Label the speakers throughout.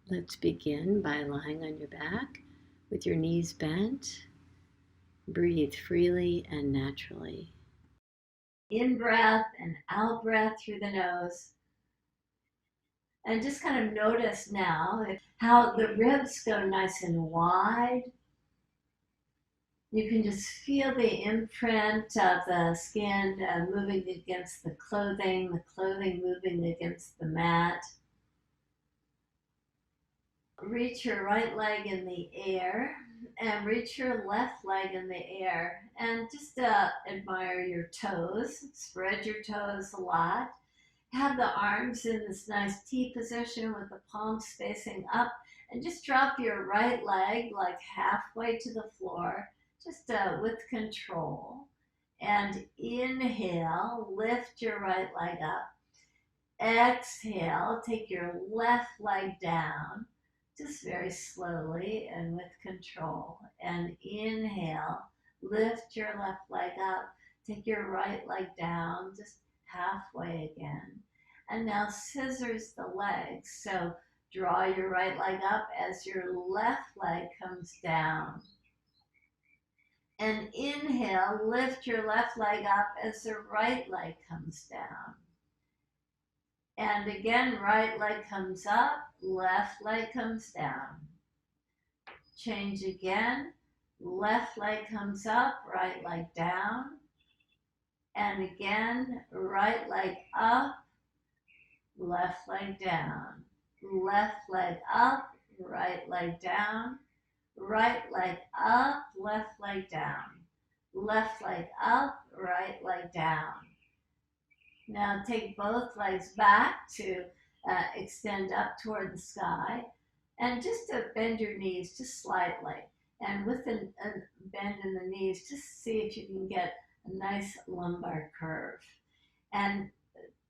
Speaker 1: Let's begin by lying on your back with your knees bent. Breathe freely and naturally. In breath and out breath through the nose. And just kind of notice now how the ribs go nice and wide. You can just feel the imprint of the skin moving against the clothing moving against the mat. Reach your right leg in the air and reach your left leg in the air and just admire your toes. Spread your toes a lot. Have the arms in this nice T position with the palms facing up, and just drop your right leg like halfway to the floor, just with control. And inhale, lift your right leg up. Exhale, take your left leg down, just very slowly and with control. And inhale, lift your left leg up, take your right leg down, just halfway again. And now scissors the legs. So draw your right leg up as your left leg comes down. And inhale, lift your left leg up as the right leg comes down. And again, right leg comes up, left leg comes down. Change again, left leg comes up, right leg down. And again, right leg up, left leg down. Left leg up, right leg down. Right leg up, left leg down. Left leg up, right leg down. Now take both legs back to extend up toward the sky, and just to bend your knees just slightly. And with a bend in the knees, just see if you can get a nice lumbar curve. And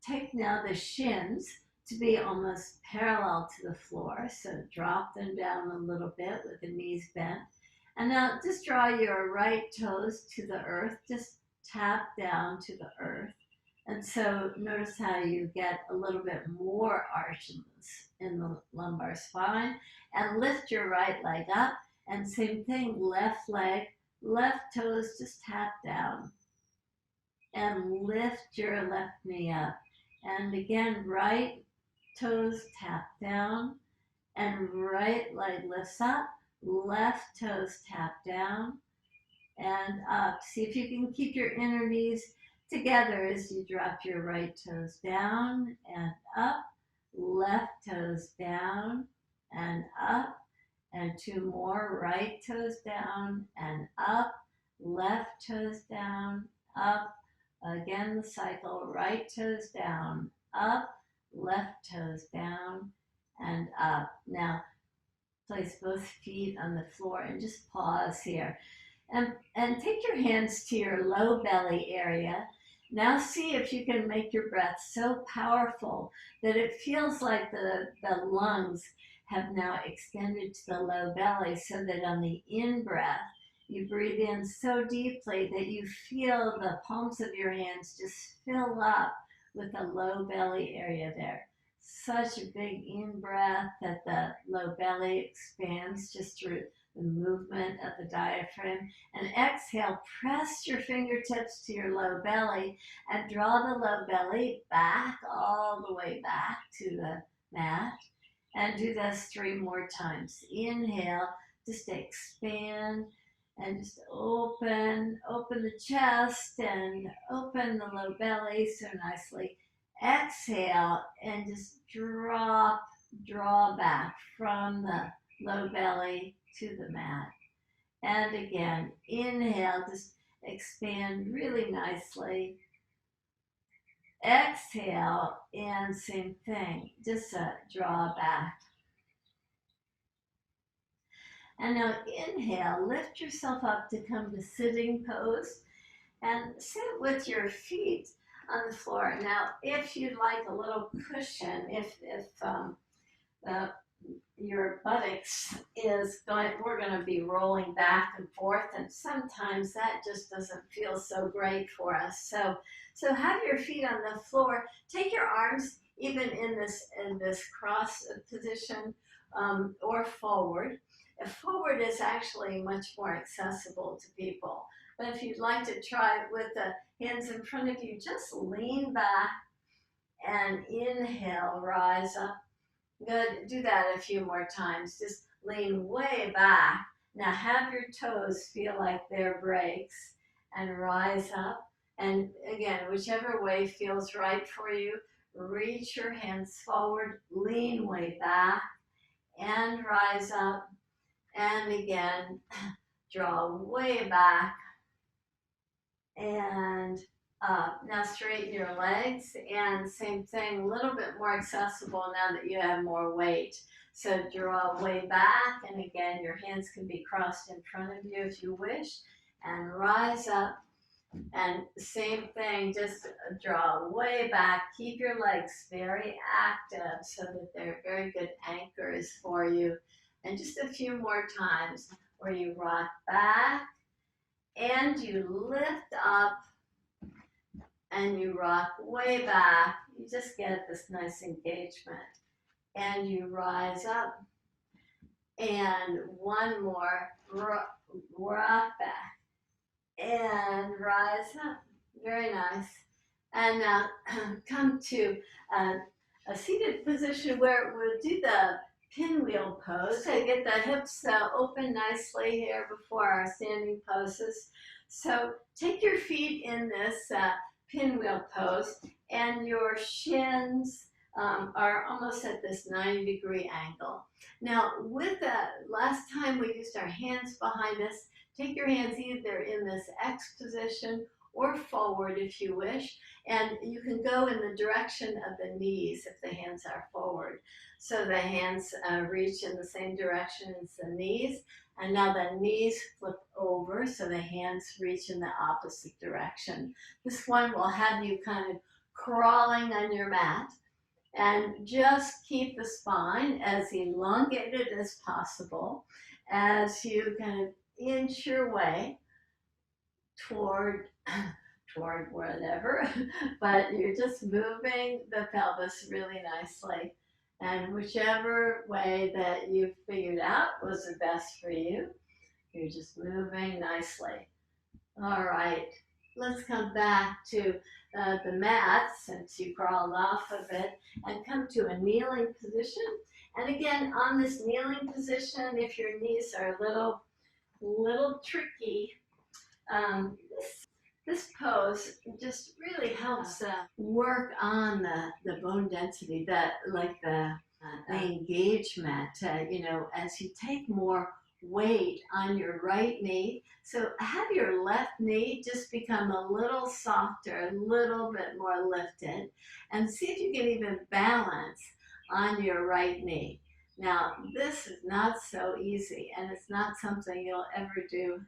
Speaker 1: take now the shins to be almost parallel to the floor. So drop them down a little bit with the knees bent. And now just draw your right toes to the earth. Just tap down to the earth. And so notice how you get a little bit more arches in the lumbar spine. And lift your right leg up. And same thing, left leg, left toes just tap down. And lift your left knee up. And again, right toes tap down. And right leg lifts up. Left toes tap down and up. See if you can keep your inner knees together as you drop your right toes down and up, left toes down and up, and two more, right toes down and up, left toes down, up, again the cycle, right toes down, up, left toes down and up. Now place both feet on the floor and just pause here. And take your hands to your low belly area. Now see if you can make your breath so powerful that it feels like the lungs have now extended to the low belly, so that on the in-breath, you breathe in so deeply that you feel the palms of your hands just fill up with the low belly area there. Such a big in-breath that the low belly expands just through the movement of the diaphragm. And exhale, press your fingertips to your low belly and draw the low belly back, all the way back to the mat. And do this 3 more times. Inhale, just expand and just open the chest and open the low belly so nicely. Exhale and just draw back from the low belly to the mat. And again, inhale, just expand really nicely. Exhale, and same thing, just draw back. And now inhale, lift yourself up to come to sitting pose and sit with your feet on the floor. Now, if you'd like a little cushion, if your buttocks we're going to be rolling back and forth, and sometimes that just doesn't feel so great for us. So have your feet on the floor. Take your arms even in this cross position, or forward. Forward is actually much more accessible to people. But if you'd like to try it with the hands in front of you, just lean back and inhale, rise up. Good. Do that a few more times. Just lean way back. Now have your toes feel like they're brakes and rise up. And again, whichever way feels right for you, reach your hands forward, lean way back and rise up. And again, draw way back and up. Now straighten your legs, and same thing, a little bit more accessible now that you have more weight. So draw way back, and again, your hands can be crossed in front of you if you wish, and rise up. And same thing, just draw way back. Keep your legs very active so that they're very good anchors for you. And just a few more times where you rock back and you lift up and you rock way back. You just get this nice engagement. And you rise up. And one more, rock back and rise up. Very nice. And now come to a seated position where we'll do the pinwheel pose. So get the hips open nicely here before our standing poses. So take your feet in this pinwheel pose, and your shins are almost at this 90-degree angle. Now, with the last time we used our hands behind us, take your hands either in this X position or forward if you wish, and you can go in the direction of the knees if the hands are forward. So the hands reach in the same direction as the knees, and now the knees flip over so the hands reach in the opposite direction. This one will have you kind of crawling on your mat, and just keep the spine as elongated as possible as you kind of inch your way toward whatever, but you're just moving the pelvis really nicely. And whichever way that you figured out was the best for you, you're just moving nicely. All right, let's come back to the mat since you crawled off of it, and come to a kneeling position. And again, on this kneeling position, if your knees are a little tricky, this pose just really helps work on the bone density, the engagement, as you take more weight on your right knee. So have your left knee just become a little softer, a little bit more lifted, and see if you can even balance on your right knee. Now, this is not so easy, and it's not something you'll ever do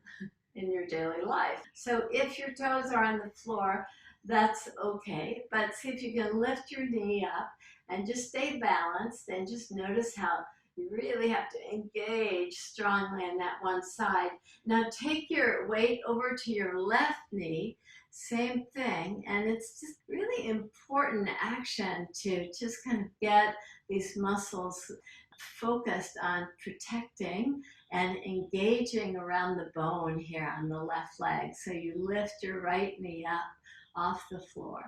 Speaker 1: in your daily life. So if your toes are on the floor, that's okay, but see if you can lift your knee up and just stay balanced, and just notice how you really have to engage strongly on that one side. Now take your weight over to your left knee, same thing, and it's just really important action to just kind of get these muscles focused on protecting and engaging around the bone here on the left leg. So you lift your right knee up off the floor.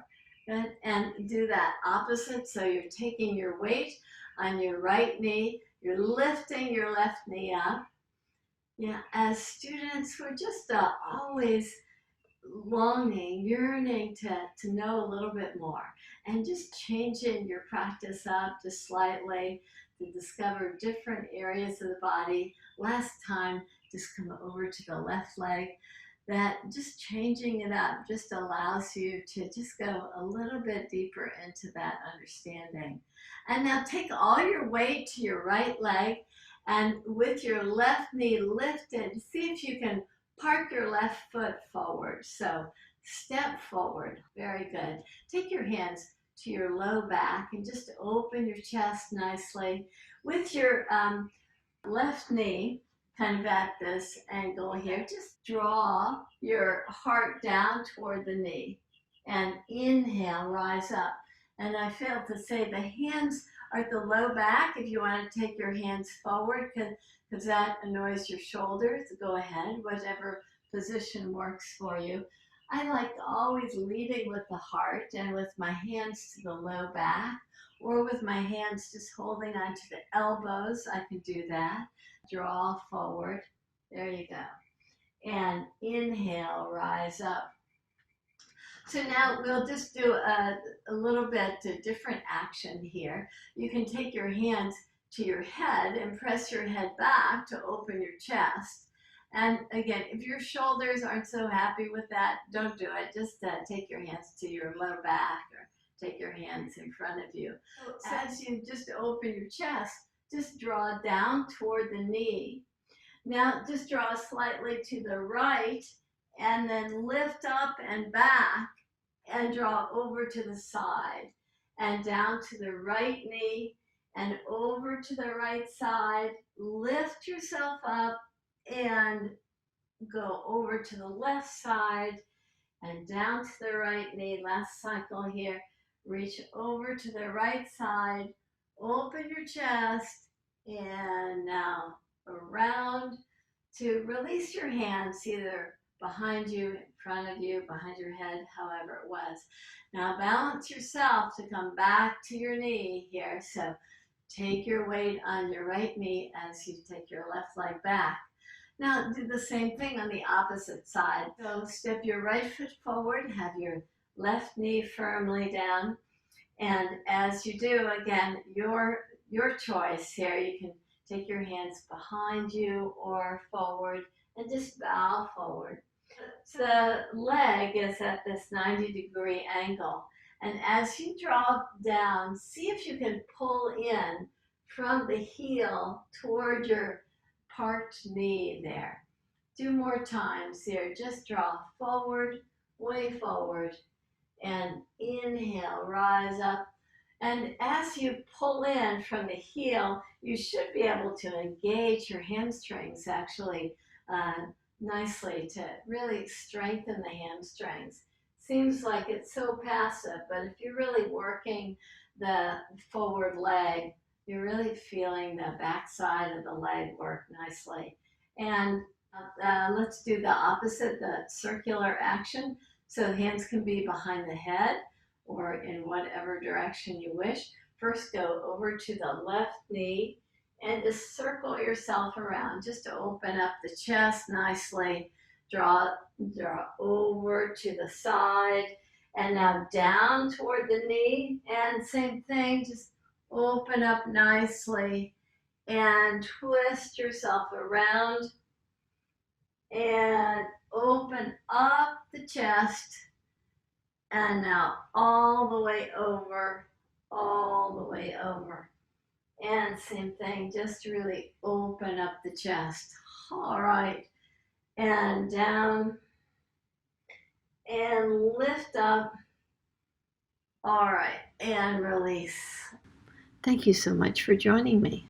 Speaker 1: Good. And do that opposite. So you're taking your weight on your right knee, you're lifting your left knee up. Yeah, as students, we're just always longing, yearning to know a little bit more, and just changing your practice up just slightly to discover different areas of the body. Last time, just come over to the left leg. That just changing it up just allows you to just go a little bit deeper into that understanding. And now take all your weight to your right leg, and with your left knee lifted, see if you can park your left foot forward. So step forward. Very good. Take your hands to your low back and just open your chest nicely. With your left knee kind of at this angle here, just draw your heart down toward the knee and inhale, rise up. And I failed to say, the hands Or at the low back, if you want to take your hands forward, because that annoys your shoulders, go ahead, whatever position works for you. I like always leading with the heart and with my hands to the low back, or with my hands just holding onto the elbows. I can do that. Draw forward. There you go. And inhale, rise up. So now we'll just do a little bit different action here. You can take your hands to your head and press your head back to open your chest. And again, if your shoulders aren't so happy with that, don't do it. Just take your hands to your low back, or take your hands in front of you. So as you just open your chest, just draw down toward the knee. Now just draw slightly to the right, and then lift up and back, and draw over to the side, and down to the right knee, and over to the right side. Lift yourself up and go over to the left side, and down to the right knee. Last cycle here. Reach over to the right side, open your chest, and now around to release your hands, either behind you, in front of you, behind your head, however it was. Now balance yourself to come back to your knee here. So take your weight on your right knee as you take your left leg back. Now do the same thing on the opposite side. So step your right foot forward, have your left knee firmly down. And as you do, again, your choice here. You can take your hands behind you or forward and just bow forward. The leg is at this 90-degree angle. And as you draw down, see if you can pull in from the heel toward your parked knee there. 2 more times here. Just draw forward, way forward, and inhale, rise up. And as you pull in from the heel, you should be able to engage your hamstrings actually nicely to really strengthen the hamstrings. Seems like it's so passive, but if you're really working the forward leg, you're really feeling the back side of the leg work nicely. And let's do the opposite, the circular action. So the hands can be behind the head or in whatever direction you wish. First, go over to the left knee and just circle yourself around just to open up the chest nicely. Draw over to the side, and now down toward the knee, and same thing, just open up nicely and twist yourself around and open up the chest. And now all the way over, all the way over. And same thing, just really open up the chest. All right. And down. And lift up. All right. And release. Thank you so much for joining me.